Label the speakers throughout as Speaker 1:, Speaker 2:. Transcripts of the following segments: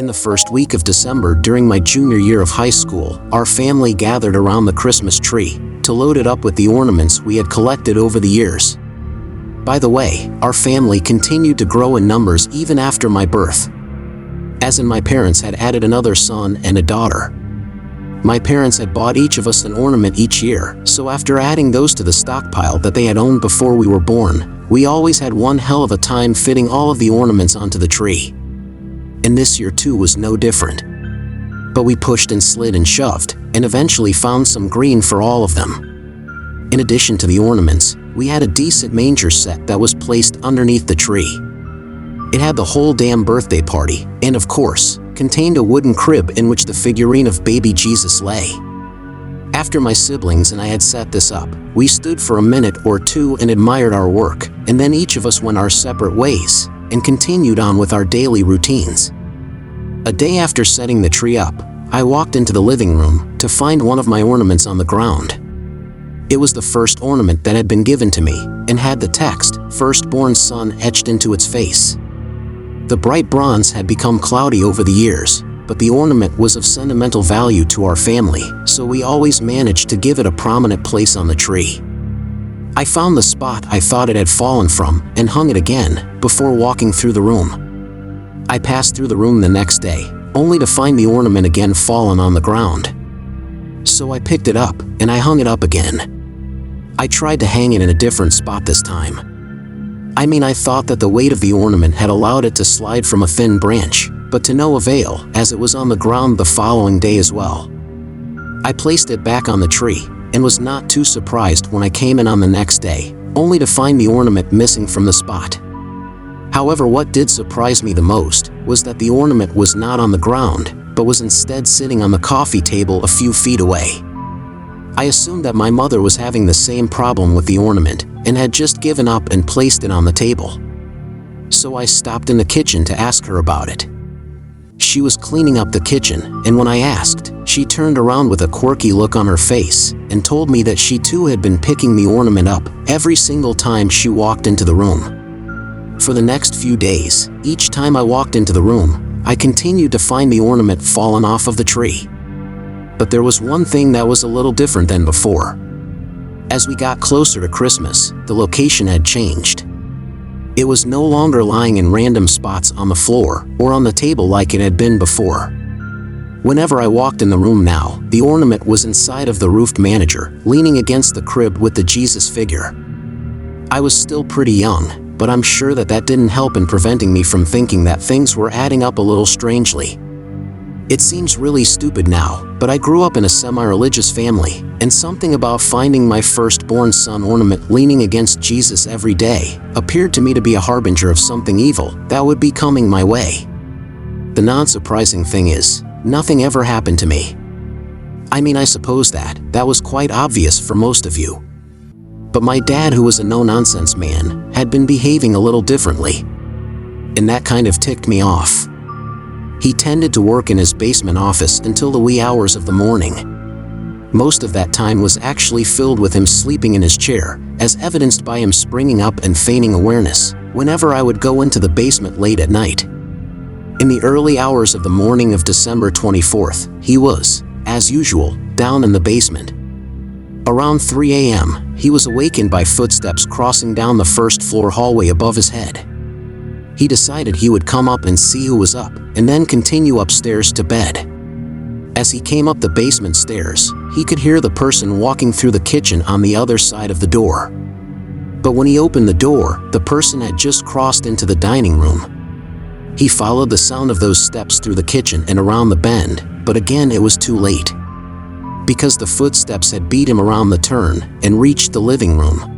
Speaker 1: In the first week of December during my junior year of high school, our family gathered around the Christmas tree to load it up with the ornaments we had collected over the years. By the way, our family continued to grow in numbers even after my birth, as in my parents had added another son and a daughter. My parents had bought each of us an ornament each year, so after adding those to the stockpile that they had owned before we were born, we always had one hell of a time fitting all of the ornaments onto the tree. And this year too was no different. But we pushed and slid and shoved, and eventually found some green for all of them. In addition to the ornaments, we had a decent manger set that was placed underneath the tree. It had the whole damn birthday party, and of course, contained a wooden crib in which the figurine of baby Jesus lay. After my siblings and I had set this up, we stood for a minute or two and admired our work, and then each of us went our separate ways and continued on with our daily routines. A day after setting the tree up, I walked into the living room to find one of my ornaments on the ground. It was the first ornament that had been given to me and had the text, "Firstborn Son," etched into its face. The bright bronze had become cloudy over the years, but the ornament was of sentimental value to our family, so we always managed to give it a prominent place on the tree. I found the spot I thought it had fallen from and hung it again before walking through the room. I passed through the room the next day, only to find the ornament again fallen on the ground. So I picked it up and I hung it up again. I tried to hang it in a different spot this time. I thought that the weight of the ornament had allowed it to slide from a thin branch, but to no avail, as it was on the ground the following day as well. I placed it back on the tree and was not too surprised when I came in on the next day, only to find the ornament missing from the spot. However, what did surprise me the most was that the ornament was not on the ground, but was instead sitting on the coffee table a few feet away. I assumed that my mother was having the same problem with the ornament and had just given up and placed it on the table. So I stopped in the kitchen to ask her about it. She was cleaning up the kitchen, and when I asked, she turned around with a quirky look on her face and told me that she too had been picking the ornament up every single time she walked into the room. For the next few days, each time I walked into the room, I continued to find the ornament fallen off of the tree. But there was one thing that was a little different than before. As we got closer to Christmas, the location had changed. It was no longer lying in random spots on the floor or on the table like it had been before. Whenever I walked in the room now, the ornament was inside of the roofed manager, leaning against the crib with the Jesus figure. I was still pretty young, but I'm sure that didn't help in preventing me from thinking that things were adding up a little strangely. It seems really stupid now, but I grew up in a semi-religious family, and something about finding my firstborn son ornament leaning against Jesus every day appeared to me to be a harbinger of something evil that would be coming my way. The non-surprising thing is, nothing ever happened to me. I suppose that was quite obvious for most of you. But my dad, who was a no-nonsense man, had been behaving a little differently. And that kind of ticked me off. He tended to work in his basement office until the wee hours of the morning. Most of that time was actually filled with him sleeping in his chair, as evidenced by him springing up and feigning awareness whenever I would go into the basement late at night. In the early hours of the morning of December 24th, he was, as usual, down in the basement. Around 3 a.m., he was awakened by footsteps crossing down the first-floor hallway above his head. He decided he would come up and see who was up, and then continue upstairs to bed. As he came up the basement stairs, he could hear the person walking through the kitchen on the other side of the door. But when he opened the door, the person had just crossed into the dining room. He followed the sound of those steps through the kitchen and around the bend, but again it was too late, because the footsteps had beat him around the turn and reached the living room.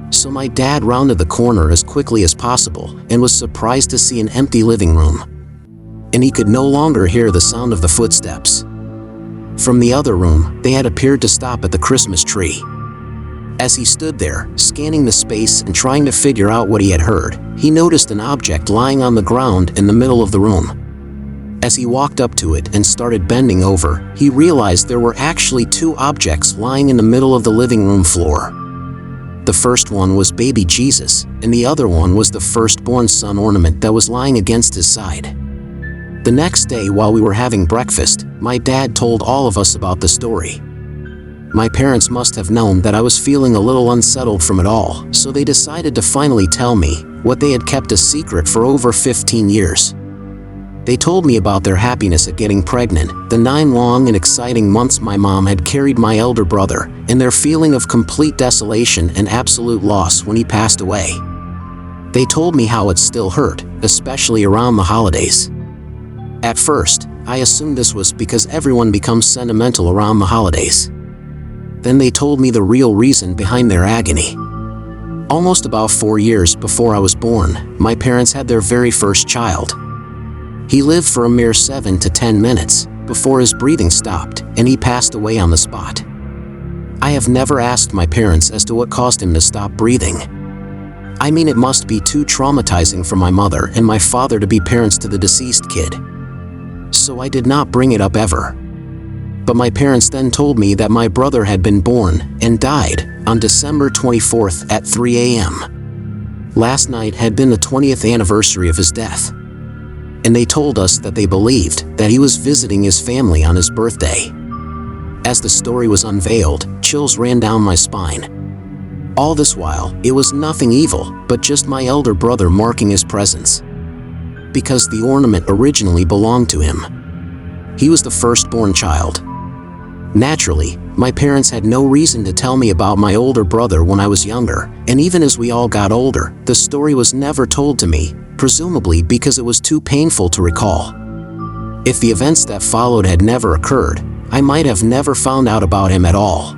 Speaker 1: So my dad rounded the corner as quickly as possible and was surprised to see an empty living room. And he could no longer hear the sound of the footsteps. From the other room, they had appeared to stop at the Christmas tree. As he stood there, scanning the space and trying to figure out what he had heard, he noticed an object lying on the ground in the middle of the room. As he walked up to it and started bending over, he realized there were actually two objects lying in the middle of the living room floor. The first one was baby Jesus, and the other one was the firstborn son ornament that was lying against his side. The next day while we were having breakfast, my dad told all of us about the story. My parents must have known that I was feeling a little unsettled from it all, so they decided to finally tell me what they had kept a secret for over 15 years. They told me about their happiness at getting pregnant, the 9 long and exciting months my mom had carried my elder brother, and their feeling of complete desolation and absolute loss when he passed away. They told me how it still hurt, especially around the holidays. At first, I assumed this was because everyone becomes sentimental around the holidays. Then they told me the real reason behind their agony. Almost about 4 years before I was born, my parents had their very first child. He lived for a mere 7 to 10 minutes before his breathing stopped and he passed away on the spot. I have never asked my parents as to what caused him to stop breathing. I mean, it must be too traumatizing for my mother and my father to be parents to the deceased kid. So I did not bring it up ever. But my parents then told me that my brother had been born and died on December 24th at 3 a.m. Last night had been the 20th anniversary of his death. And they told us that they believed that he was visiting his family on his birthday. As the story was unveiled, chills ran down my spine. All this while, it was nothing evil, but just my elder brother marking his presence. Because the ornament originally belonged to him. He was the firstborn child. Naturally, my parents had no reason to tell me about my older brother when I was younger, and even as we all got older, the story was never told to me, presumably because it was too painful to recall. If the events that followed had never occurred, I might have never found out about him at all.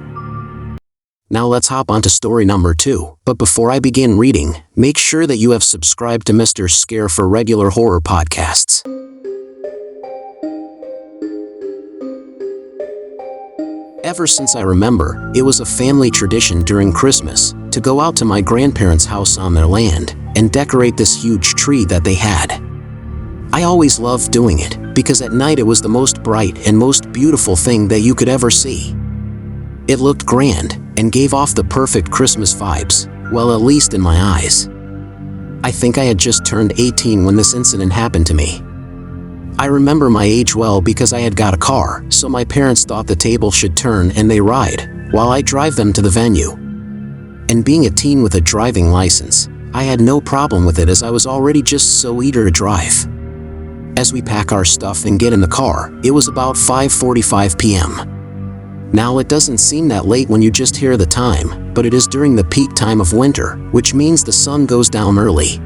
Speaker 1: Now let's hop onto story number 2, but before I begin reading, make sure that you have subscribed to Mr. Scare for regular horror podcasts. Ever since I remember, it was a family tradition during Christmas to go out to my grandparents' house on their land and decorate this huge tree that they had. I always loved doing it because at night it was the most bright and most beautiful thing that you could ever see. It looked grand and gave off the perfect Christmas vibes, well, at least in my eyes. I think I had just turned 18 when this incident happened to me. I remember my age well because I had got a car, so my parents thought the table should turn and they ride, while I drive them to the venue. And being a teen with a driving license, I had no problem with it as I was already just so eager to drive. As we pack our stuff and get in the car, it was about 5:45 p.m. Now it doesn't seem that late when you just hear the time, but it is during the peak time of winter, which means the sun goes down early.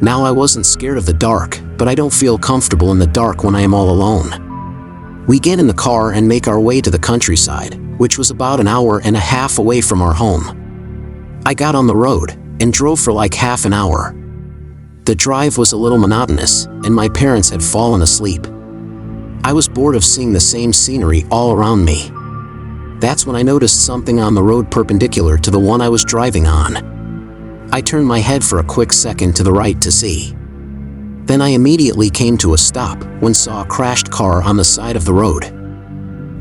Speaker 1: Now I wasn't scared of the dark, but I don't feel comfortable in the dark when I am all alone. We get in the car and make our way to the countryside, which was about an hour and a half away from our home. I got on the road and drove for like half an hour. The drive was a little monotonous, and my parents had fallen asleep. I was bored of seeing the same scenery all around me. That's when I noticed something on the road perpendicular to the one I was driving on. I turned my head for a quick second to the right to see. Then I immediately came to a stop when saw a crashed car on the side of the road.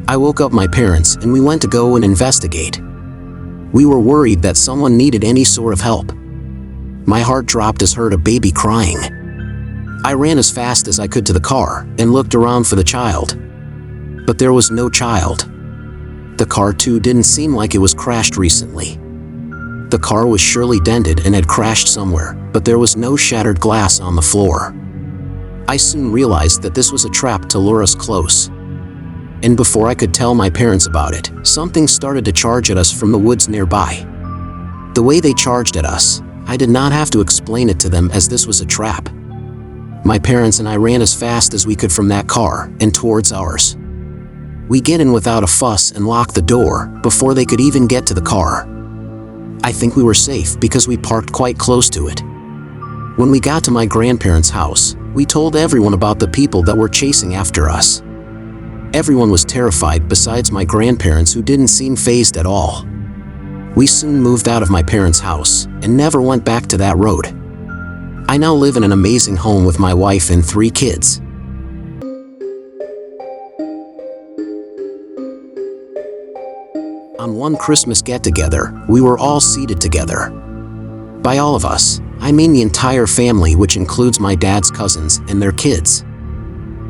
Speaker 1: I woke up my parents and we went to go and investigate. We were worried that someone needed any sort of help. My heart dropped as I heard a baby crying. I ran as fast as I could to the car and looked around for the child. But there was no child. The car too didn't seem like it was crashed recently. The car was surely dented and had crashed somewhere, but there was no shattered glass on the floor. I soon realized that this was a trap to lure us close. And before I could tell my parents about it, something started to charge at us from the woods nearby. The way they charged at us, I did not have to explain it to them as this was a trap. My parents and I ran as fast as we could from that car and towards ours. We get in without a fuss and lock the door before they could even get to the car. I think we were safe because we parked quite close to it. When we got to my grandparents' house, we told everyone about the people that were chasing after us. Everyone was terrified besides my grandparents, who didn't seem fazed at all. We soon moved out of my parents' house and never went back to that road. I now live in an amazing home with my wife and 3 kids. On one Christmas get-together, we were all seated together. By all of us, I mean the entire family, which includes my dad's cousins and their kids.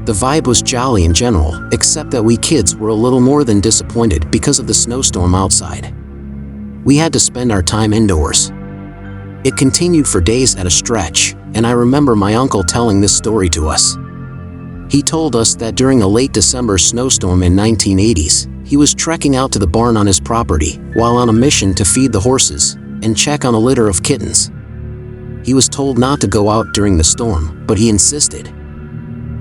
Speaker 1: The vibe was jolly in general, except that we kids were a little more than disappointed because of the snowstorm outside. We had to spend our time indoors. It continued for days at a stretch, and I remember my uncle telling this story to us. He told us that during a late December snowstorm in 1980s, he was trekking out to the barn on his property while on a mission to feed the horses and check on a litter of kittens. He was told not to go out during the storm, but he insisted.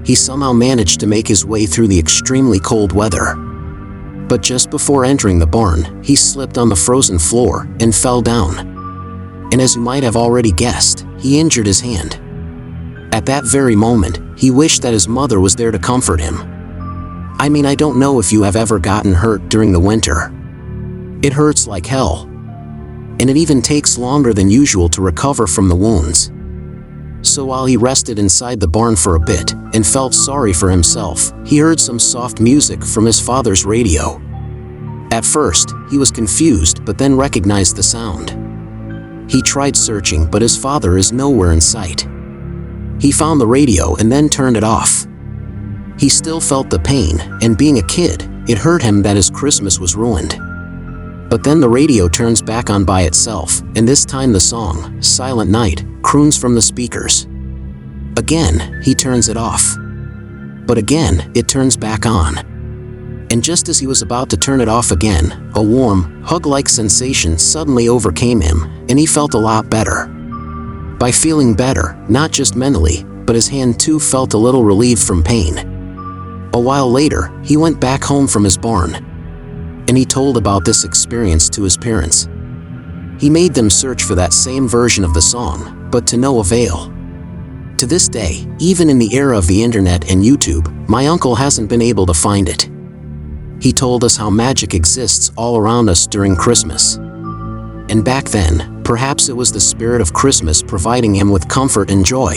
Speaker 1: He somehow managed to make his way through the extremely cold weather. But just before entering the barn, he slipped on the frozen floor and fell down. And as you might have already guessed, he injured his hand. At that very moment, he wished that his mother was there to comfort him. I mean, I don't know if you have ever gotten hurt during the winter. It hurts like hell. And it even takes longer than usual to recover from the wounds. So while he rested inside the barn for a bit and felt sorry for himself, he heard some soft music from his father's radio. At first, he was confused but then recognized the sound. He tried searching, but his father is nowhere in sight. He found the radio and then turned it off. He still felt the pain, and being a kid, it hurt him that his Christmas was ruined. But then the radio turns back on by itself, and this time the song, Silent Night, croons from the speakers. Again, he turns it off. But again, it turns back on. And just as he was about to turn it off again, a warm, hug-like sensation suddenly overcame him, and he felt a lot better. By feeling better, not just mentally, but his hand too felt a little relieved from pain. A while later, he went back home from his barn, and he told about this experience to his parents. He made them search for that same version of the song, but to no avail. To this day, even in the era of the internet and YouTube, my uncle hasn't been able to find it. He told us how magic exists all around us during Christmas. And back then, perhaps it was the spirit of Christmas providing him with comfort and joy.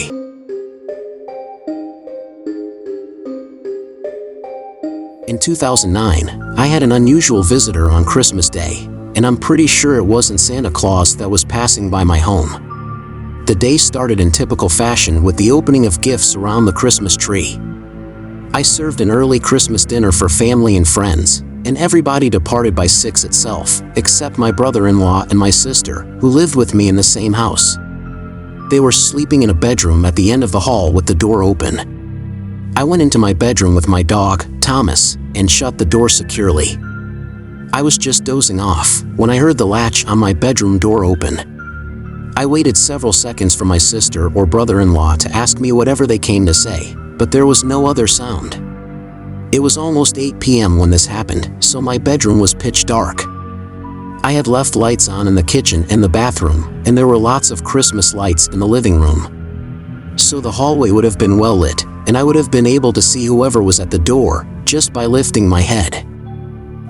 Speaker 1: In 2009, I had an unusual visitor on Christmas Day, and I'm pretty sure it wasn't Santa Claus that was passing by my home. The day started in typical fashion with the opening of gifts around the Christmas tree. I served an early Christmas dinner for family and friends, and everybody departed by 6 itself, except my brother-in-law and my sister, who lived with me in the same house. They were sleeping in a bedroom at the end of the hall with the door open. I went into my bedroom with my dog, Thomas, and shut the door securely. I was just dozing off when I heard the latch on my bedroom door open. I waited several seconds for my sister or brother-in-law to ask me whatever they came to say, but there was no other sound. It was almost 8 p.m. when this happened, so my bedroom was pitch dark. I had left lights on in the kitchen and the bathroom, and there were lots of Christmas lights in the living room. So the hallway would have been well lit, and I would have been able to see whoever was at the door just by lifting my head.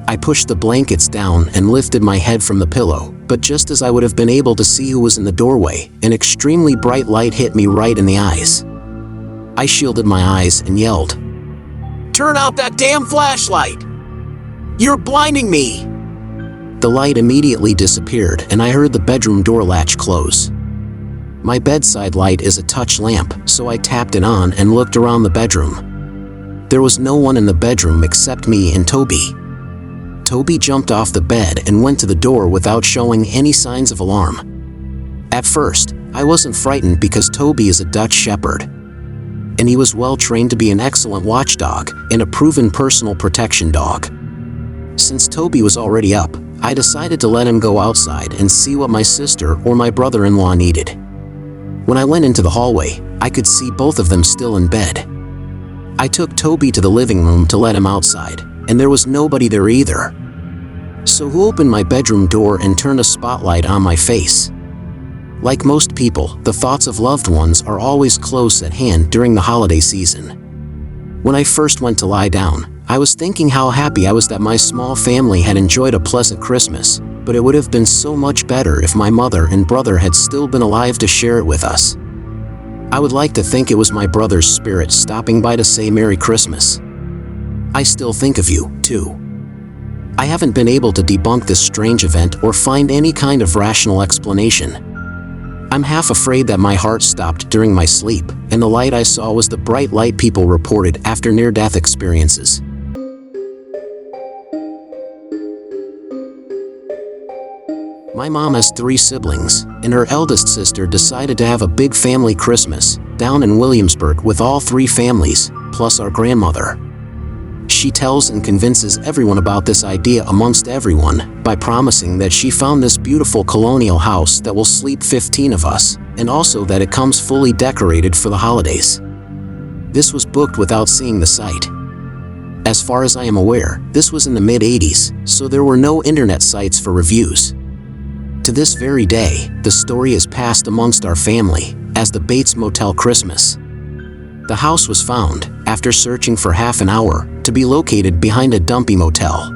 Speaker 1: I pushed the blankets down and lifted my head from the pillow, but just as I would have been able to see who was in the doorway, an extremely bright light hit me right in the eyes. I shielded my eyes and yelled, "Turn out that damn flashlight! You're blinding me!" The light immediately disappeared and I heard the bedroom door latch close. My bedside light is a touch lamp, so I tapped it on and looked around the bedroom. There was no one in the bedroom except me and Toby. Toby jumped off the bed and went to the door without showing any signs of alarm. At first, I wasn't frightened because Toby is a Dutch Shepherd, and he was well trained to be an excellent watchdog and a proven personal protection dog. Since Toby was already up, I decided to let him go outside and see what my sister or my brother-in-law needed. When I went into the hallway, I could see both of them still in bed. I took Toby to the living room to let him outside, and there was nobody there either. So who opened my bedroom door and turned a spotlight on my face? Like most people, the thoughts of loved ones are always close at hand during the holiday season. When I first went to lie down, I was thinking how happy I was that my small family had enjoyed a pleasant Christmas, but it would have been so much better if my mother and brother had still been alive to share it with us. I would like to think it was my brother's spirit stopping by to say Merry Christmas. I still think of you, too. I haven't been able to debunk this strange event or find any kind of rational explanation. I'm half afraid that my heart stopped during my sleep, and the light I saw was the bright light people reported after near-death experiences. My mom has 3 siblings, and her eldest sister decided to have a big family Christmas down in Williamsburg with all 3 families, plus our grandmother. She tells and convinces everyone about this idea amongst everyone by promising that she found this beautiful colonial house that will sleep 15 of us, and also that it comes fully decorated for the holidays. This was booked without seeing the site. As far as I am aware, this was in the mid-80s, so there were no internet sites for reviews. To this very day, the story is passed amongst our family as the Bates Motel Christmas. The house was found, after searching for half an hour, to be located behind a dumpy motel.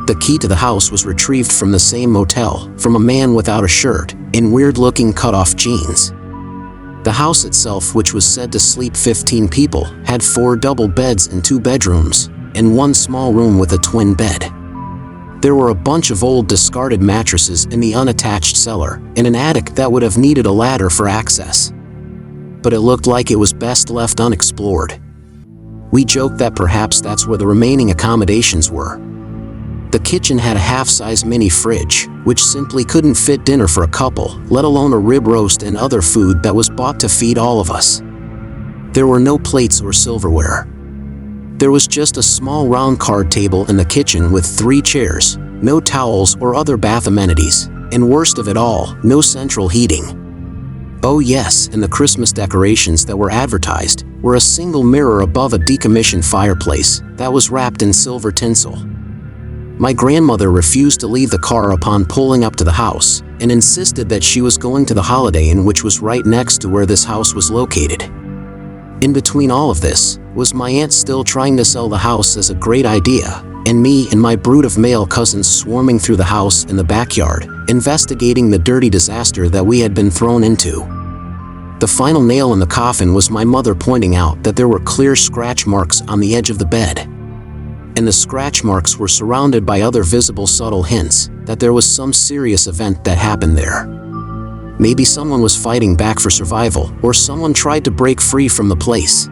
Speaker 1: The key to the house was retrieved from the same motel from a man without a shirt, in weird-looking cut-off jeans. The house itself, which was said to sleep 15 people, had 4 double beds and 2 bedrooms, and 1 small room with a twin bed. There were a bunch of old discarded mattresses in the unattached cellar, in an attic that would have needed a ladder for access. But it looked like it was best left unexplored. We joked that perhaps that's where the remaining accommodations were. The kitchen had a half-size mini fridge, which simply couldn't fit dinner for a couple, let alone a rib roast and other food that was bought to feed all of us. There were no plates or silverware. There was just a small round card table in the kitchen with 3 chairs, no towels or other bath amenities, and worst of it all, no central heating. Oh yes, and the Christmas decorations that were advertised were a single mirror above a decommissioned fireplace that was wrapped in silver tinsel. My grandmother refused to leave the car upon pulling up to the house and insisted that she was going to the Holiday Inn, which was right next to where this house was located. In between all of this was my aunt still trying to sell the house as a great idea, and me and my brood of male cousins swarming through the house in the backyard, investigating the dirty disaster that we had been thrown into. The final nail in the coffin was my mother pointing out that there were clear scratch marks on the edge of the bed. And the scratch marks were surrounded by other visible subtle hints that there was some serious event that happened there. Maybe someone was fighting back for survival, or someone tried to break free from the place.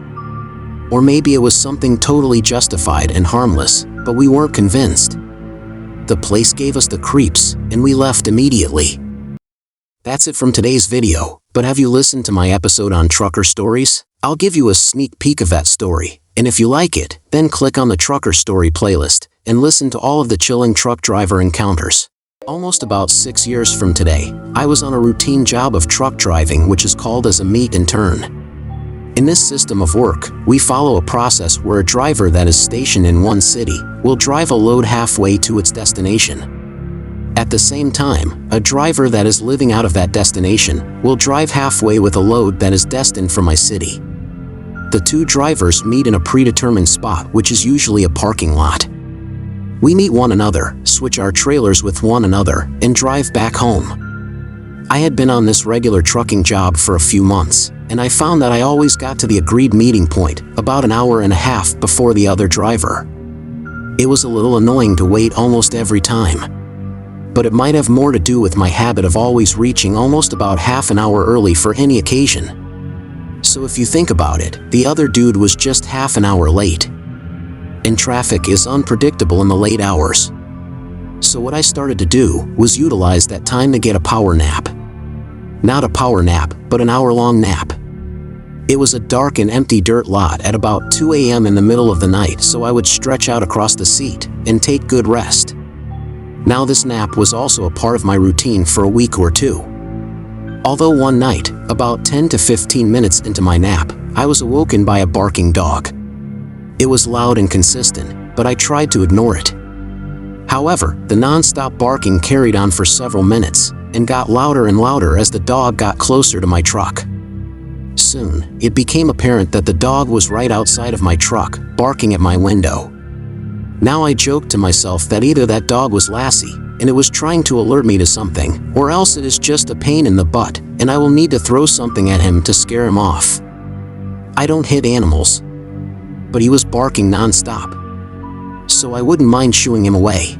Speaker 1: Or maybe it was something totally justified and harmless, but we weren't convinced. The place gave us the creeps, and we left immediately. That's it from today's video, but have you listened to my episode on trucker stories? I'll give you a sneak peek of that story, and if you like it, then click on the trucker story playlist and listen to all of the chilling truck driver encounters. Almost about 6 years from today, I was on a routine job of truck driving, which is called as a meet and turn. In this system of work, we follow a process where a driver that is stationed in one city will drive a load halfway to its destination. At the same time, a driver that is living out of that destination will drive halfway with a load that is destined for my city. The 2 drivers meet in a predetermined spot, which is usually a parking lot. We meet one another, switch our trailers with one another, and drive back home. I had been on this regular trucking job for a few months, and I found that I always got to the agreed meeting point about an hour and a half before the other driver. It was a little annoying to wait almost every time, but it might have more to do with my habit of always reaching almost about half an hour early for any occasion. So if you think about it, the other dude was just half an hour late. And traffic is unpredictable in the late hours. So what I started to do was utilize that time to get a power nap. Not a power nap, but an hour-long nap. It was a dark and empty dirt lot at about 2 a.m. in the middle of the night, so I would stretch out across the seat and take good rest. Now this nap was also a part of my routine for a week or 2. Although one night, about 10 to 15 minutes into my nap, I was awoken by a barking dog. It was loud and consistent, but I tried to ignore it. However, the non-stop barking carried on for several minutes and got louder and louder as the dog got closer to my truck. Soon, it became apparent that the dog was right outside of my truck, barking at my window. Now I joked to myself that either that dog was Lassie, and it was trying to alert me to something, or else it is just a pain in the butt, and I will need to throw something at him to scare him off. I don't hit animals, but he was barking non-stop, so I wouldn't mind shooing him away.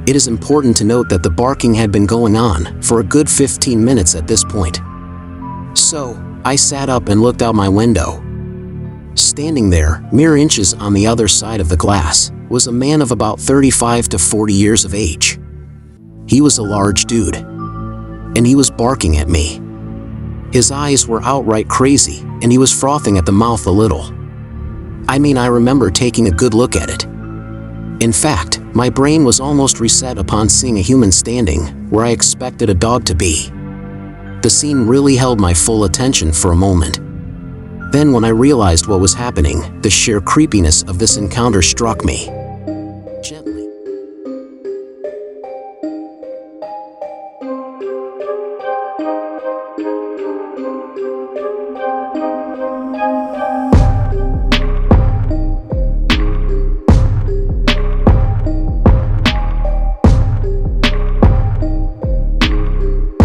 Speaker 1: It is important to note that the barking had been going on for a good 15 minutes at this point. So, I sat up and looked out my window. Standing there, mere inches on the other side of the glass, was a man of about 35 to 40 years of age. He was a large dude, and he was barking at me. His eyes were outright crazy, and he was frothing at the mouth a little. I remember taking a good look at it. In fact, my brain was almost reset upon seeing a human standing where I expected a dog to be. The scene really held my full attention for a moment. Then when I realized what was happening, the sheer creepiness of this encounter struck me.